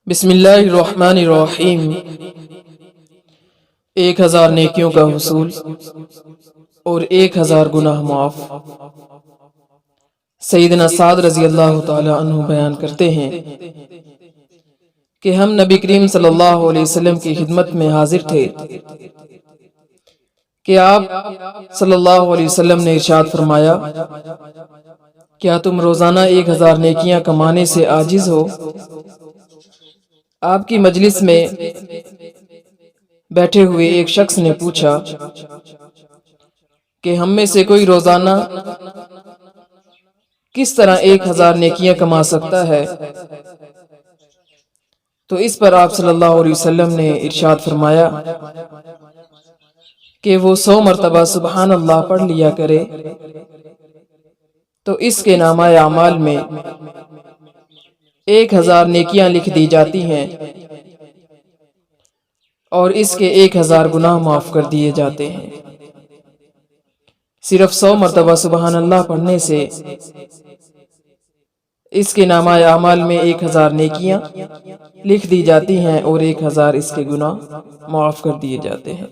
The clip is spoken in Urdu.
بسم اللہ الرحمن الرحیم 1000 نیکیوں کا حصول اور 1000 گناہ معاف۔ سیدنا سعد رضی اللہ تعالی عنہ بیان کرتے ہیں کہ ہم نبی کریم صلی اللہ علیہ وسلم کی خدمت میں حاضر تھے کہ آپ صلی اللہ علیہ وسلم نے ارشاد فرمایا، کیا تم روزانہ 1000 نیکیاں کمانے سے عاجز ہو؟ آپ کی مجلس میں بیٹھے ہوئے ایک شخص نے پوچھا کہ ہم میں سے کوئی روزانہ کس طرح 1000 نیکیاں کما سکتا ہے؟ تو اس پر آپ صلی اللہ علیہ وسلم نے ارشاد فرمایا کہ وہ 100 مرتبہ سبحان اللہ پڑھ لیا کرے تو اس کے نامہ اعمال میں 1000 نیکیاں لکھ دی جاتی ہیں اور اس کے 1000 گناہ معاف کر دیے جاتے ہیں۔ صرف 100 مرتبہ سبحان اللہ پڑھنے سے اس کے نامہ اعمال میں 1000 نیکیاں لکھ دی جاتی ہیں اور 1000 اس کے گناہ معاف کر دیے جاتے ہیں۔